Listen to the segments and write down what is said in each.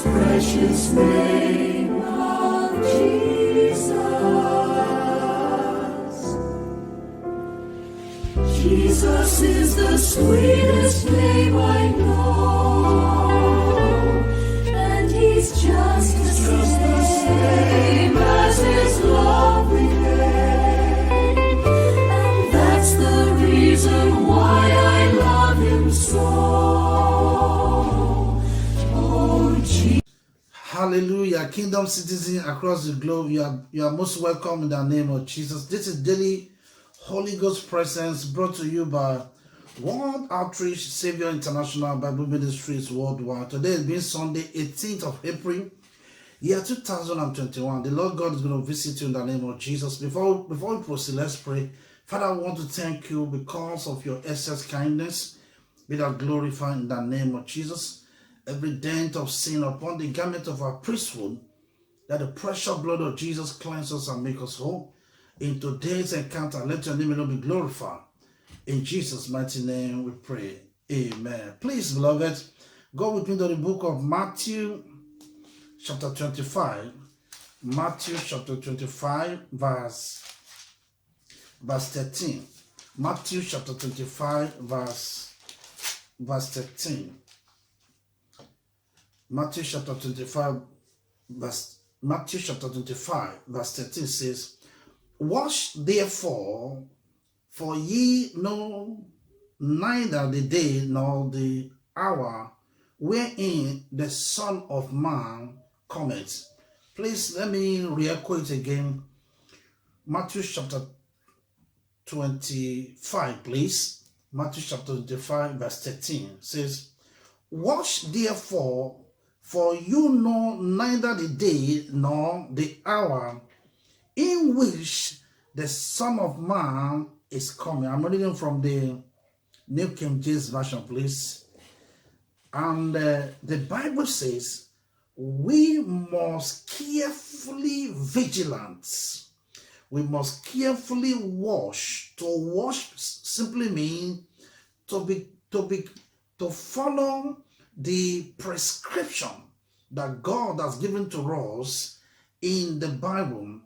Precious name of Jesus. Jesus is the sweetest name I know, and He's just the same as His lovely name, and that's the reason why I love Him so. Hallelujah. Kingdom citizens across the globe, you are most welcome in the name of Jesus. This is Daily Holy Ghost Presence brought to you by World Outreach Savior International Bible Ministries Worldwide. Today is being Sunday, 18th of April, year 2021. The Lord God is going to visit you in the name of Jesus. Before we proceed, let's pray. Father, I want to thank you because of your excess kindness. Be thou glorified in the name of Jesus. Every dent of sin upon the garment of our priesthood, that the precious blood of Jesus cleanse us and make us whole. In today's encounter, let your name alone be glorified. In Jesus' mighty name we pray. Amen. Please, beloved, go with me to the book of Matthew, chapter 25. Matthew, chapter 25, verse 13. Matthew, chapter 25, verse 13. Matthew chapter 25, verse 13 says, "Watch therefore, for ye know neither the day nor the hour wherein the Son of Man cometh." Please let me re-echo it again. Matthew chapter 25, please. Matthew chapter 25, verse 13 says, "Watch therefore, for you know neither the day nor the hour in which the Son of Man is coming." I'm reading from the New King James Version, please. And the Bible says, we must carefully vigilant. We must carefully watch. To watch simply means to follow the prescription that God has given to us in the Bible.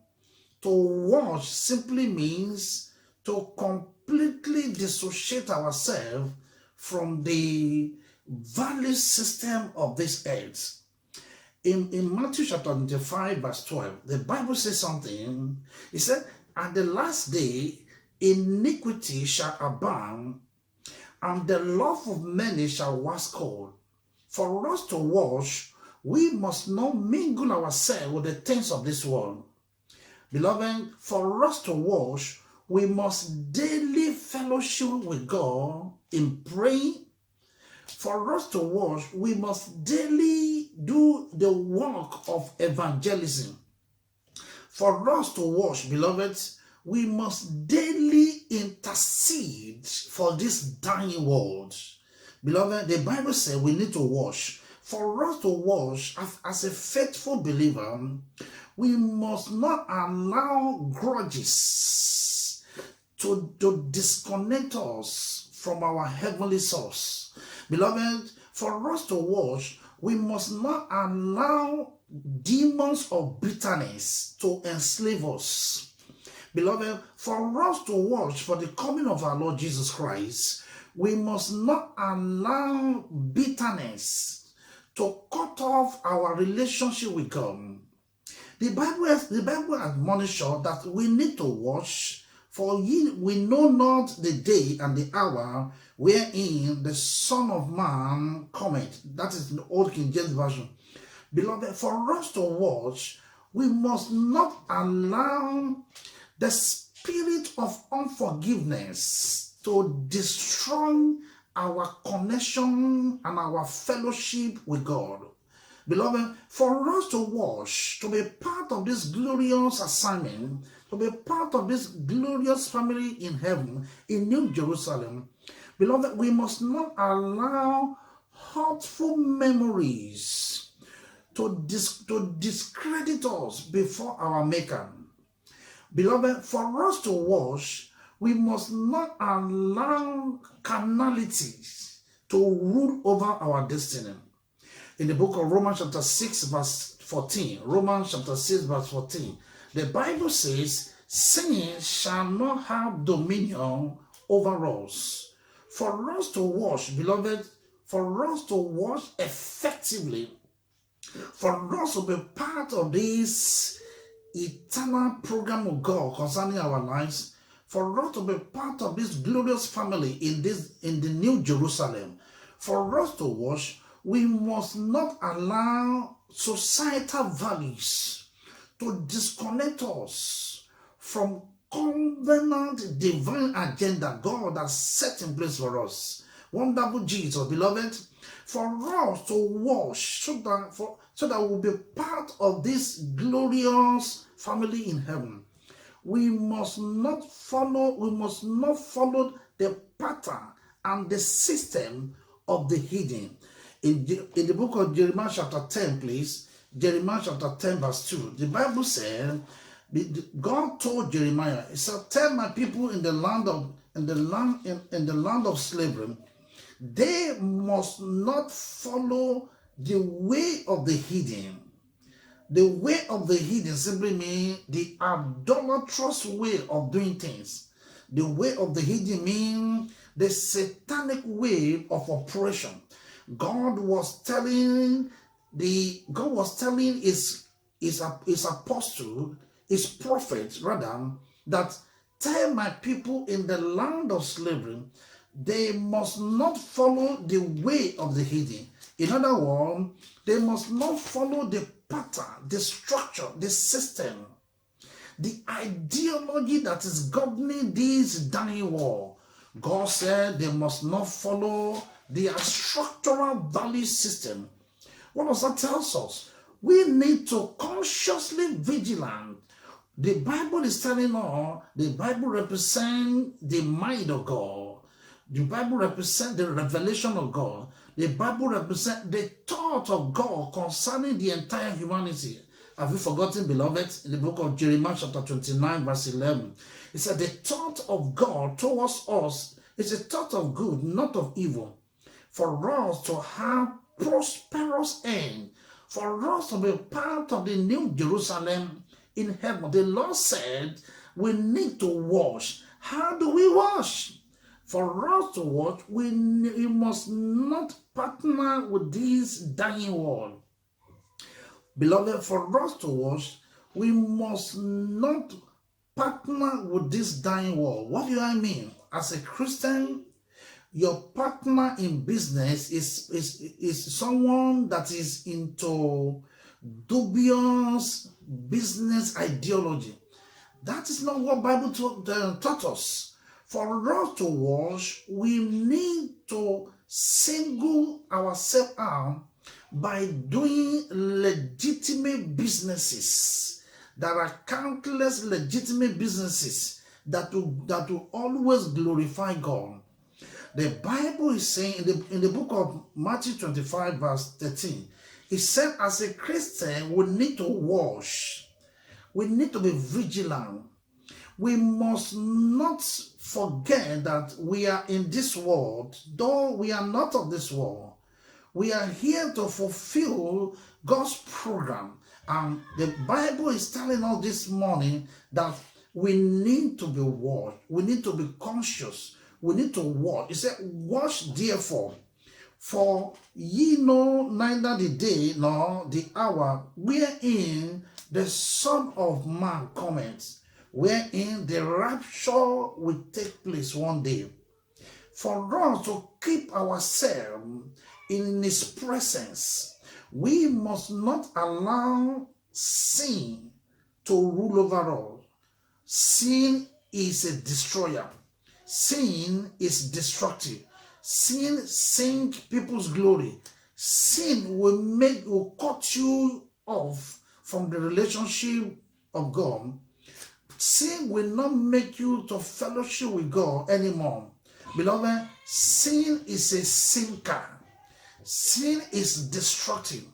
To watch simply means to completely dissociate ourselves from the value system of this earth. In Matthew chapter 25, verse 12, the Bible says something. It said, "At the last day, iniquity shall abound, and the love of many shall wax cold." For us to watch, we must not mingle ourselves with the things of this world. Beloved, for us to watch, we must daily fellowship with God in praying. For us to watch, we must daily do the work of evangelism. For us to watch, beloved, we must daily intercede for this dying world. Beloved, the Bible says we need to watch. For us to watch, as a faithful believer, we must not allow grudges to disconnect us from our heavenly source. Beloved, for us to watch, we must not allow demons of bitterness to enslave us. Beloved, for us to watch for the coming of our Lord Jesus Christ, we must not allow bitterness to cut off our relationship with God. The Bible admonishes us that we need to watch, for we know not the day and the hour wherein the Son of Man cometh. That is the Old King James Version. Beloved, for us to watch, we must not allow the spirit of unforgiveness to destroy destroy our connection and our fellowship with God. Beloved, for us to wash, to be part of this glorious assignment, to be part of this glorious family in heaven, in New Jerusalem, beloved, we must not allow hurtful memories to discredit us before our Maker. Beloved, for us to wash, we must not allow carnalities to rule over our destiny. In the book of Romans chapter 6 verse 14, Romans chapter 6 verse 14, the Bible says, sin shall not have dominion over us. For us to wash, beloved, for us to wash effectively, for us to be part of this eternal program of God concerning our lives, for us to be part of this glorious family in the New Jerusalem, for us to wash, we must not allow societal values to disconnect us from covenant divine agenda God has set in place for us. Wonderful Jesus, beloved, for us to wash so that we'll be part of this glorious family in heaven. We must not follow the pattern and the system of the hidden. In the book of Jeremiah chapter 10, please, Jeremiah chapter 10 verse 2, the Bible said, God told Jeremiah, he said, tell my people in the land of slavery, they must not follow the way of the hidden. The way of the hidden simply means the idolatrous way of doing things. The way of the hidden means the satanic way of operation. God was telling his apostle, his prophet rather, that tell my people in the land of slavery, they must not follow the way of the hidden. In other words, they must not follow the pattern, the structure, the system, the ideology that is governing this dying world. God said they must not follow the structural value system. What does that tell us? We need to consciously vigilant. The Bible is telling us, the Bible represents the mind of God. The Bible represents the revelation of God. The Bible represents the thought of God concerning the entire humanity. Have you forgotten, beloved? In the book of Jeremiah chapter 29 verse 11, it said the thought of God towards us is a thought of good, not of evil, for us to have prosperous end, for us to be part of the New Jerusalem in heaven. The Lord said we need to wash. How do we wash? For us to wash, we must not partner with this dying world. Beloved, for us to wash, we must not partner with this dying world. What do I mean? As a Christian, your partner in business is someone that is into dubious business ideology. That is not what Bible taught us. For us to wash, we need to single ourselves out by doing legitimate businesses. There are countless legitimate businesses that will always glorify God. The Bible is saying in the book of Matthew 25 verse 13, it said as a Christian we need to wash. We need to be vigilant. We must not forget that we are in this world, though we are not of this world. We are here to fulfill God's program. And the Bible is telling us this morning that we need to be washed. We need to be conscious. We need to wash. It said, wash therefore, for ye know neither the day nor the hour wherein the Son of Man cometh, wherein the rapture will take place one day. For us to keep ourselves in His presence, we must not allow sin to rule over us. Sin is a destroyer. Sin is destructive. Sin sinks people's glory. Sin will cut you off from the relationship of God. Sin will not make you to fellowship with God anymore. Beloved, sin is a sinker. Sin is destructive.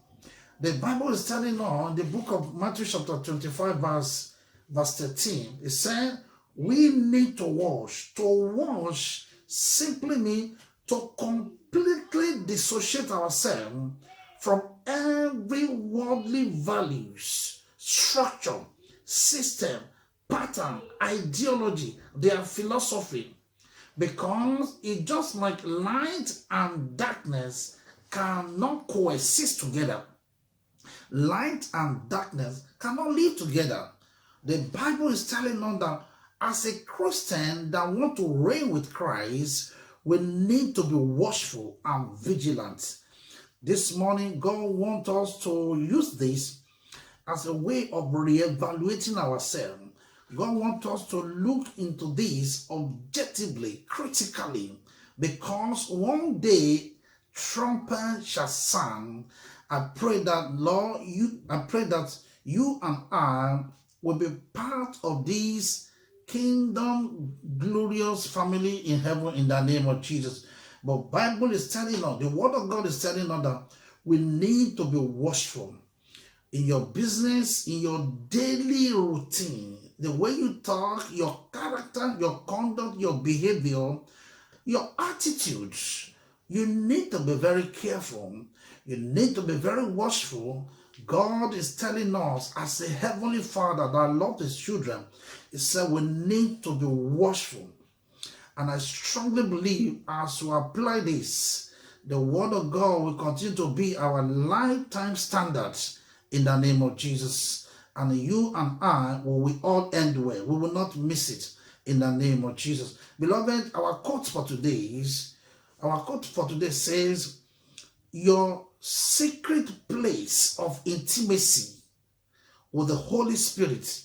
The Bible is telling us in the book of Matthew chapter 25 verse 13. It said we need to wash. To wash simply means to completely dissociate ourselves from every worldly values, structure, system, pattern, ideology, their philosophy. Because it's just like light and darkness cannot coexist together. Light and darkness cannot live together. The Bible is telling us that as a Christian that want to reign with Christ, we need to be watchful and vigilant. This morning, God wants us to use this as a way of reevaluating ourselves. God wants us to look into this objectively, critically, because one day trumpet shall sound. I pray that, Lord, I pray that you and I will be part of this kingdom glorious family in heaven in the name of Jesus. But Bible is telling us, the word of God is telling us that we need to be watchful in your business, in your daily routine, the way you talk, your character, your conduct, your behavior, your attitude. You need to be very careful. You need to be very watchful. God is telling us as a heavenly Father that loves his children, he said we need to be watchful. And I strongly believe as we apply this, the word of God will continue to be our lifetime standard in the name of Jesus. And you and I will all end well. We will not miss it in the name of Jesus. Beloved, our quote for today says, your secret place of intimacy with the Holy Spirit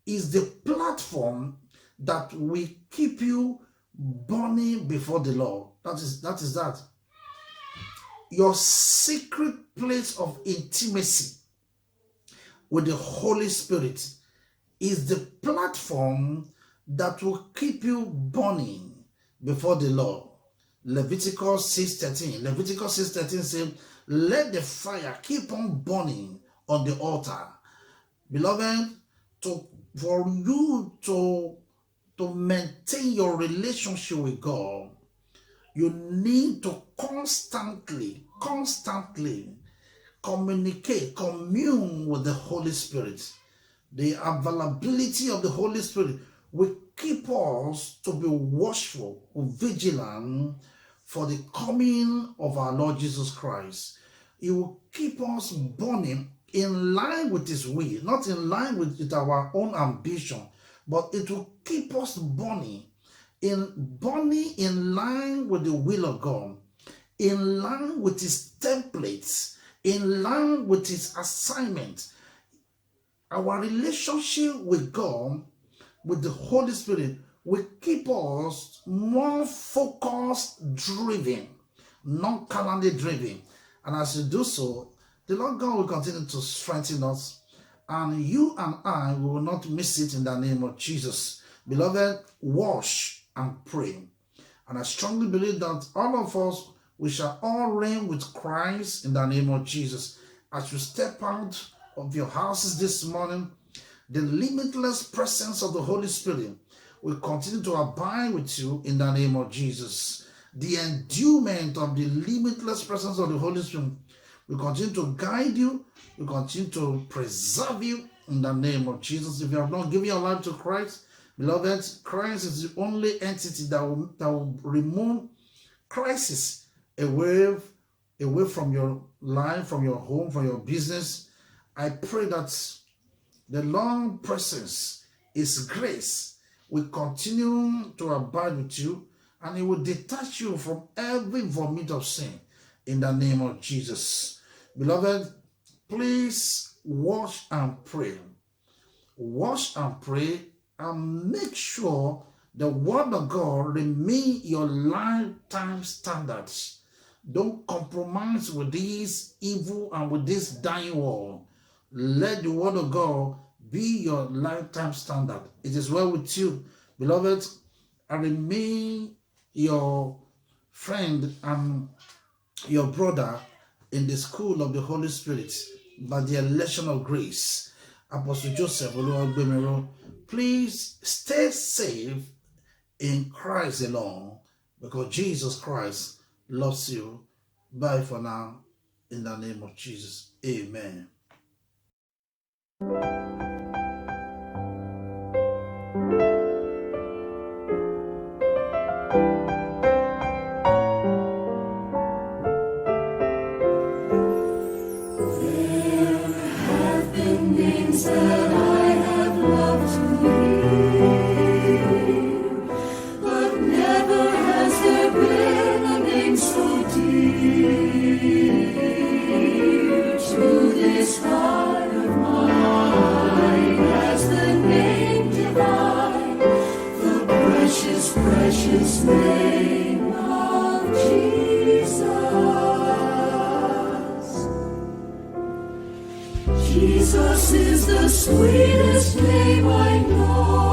is the platform that will keep you burning before the Lord. That is that. Your secret place of intimacy with the Holy Spirit is the platform that will keep you burning before the Lord. Leviticus 6:13. Leviticus 6:13 says, let the fire keep on burning on the altar. Beloved, for you to maintain your relationship with God, you need to constantly commune with the Holy Spirit. The availability of the Holy Spirit will keep us to be watchful, vigilant for the coming of our Lord Jesus Christ. It will keep us burning in line with his will, not in line with our own ambition, but it will keep us burning in line with the will of God, in line with his templates, in line with his assignment. Our relationship with God, with the Holy Spirit, will keep us more focused, driven, not calendar driven. And as you do so, the Lord God will continue to strengthen us, and you and I will not miss it in the name of Jesus. Beloved, watch and pray. And I strongly believe that all of us, we shall all reign with Christ in the name of Jesus. As you step out of your houses this morning, the limitless presence of the Holy Spirit will continue to abide with you in the name of Jesus. The endowment of the limitless presence of the Holy Spirit will continue to guide you, will continue to preserve you in the name of Jesus. If you have not given your life to Christ, beloved, Christ is the only entity that will remove crisis away from your life, from your home, from your business. I pray that the long presence, his grace, will continue to abide with you, and it will detach you from every vomit of sin in the name of Jesus. Beloved, please watch and pray. Watch and pray and make sure the word of God remain your lifetime standards. Don't compromise with this evil and with this dying world. Let the word of God be your lifetime standard. It is well with you, beloved. I remain your friend and your brother in the school of the Holy Spirit by the election of grace, Apostle Joseph Oluwagbemiro. Please stay safe in Christ alone, because Jesus Christ loves you. Bye for now, in the name of Jesus. Amen. Names that I have loved to hear, but never has there been a name so dear to this heart of mine as the name divine, the precious, precious name of Jesus. Jesus is the sweetest name I know.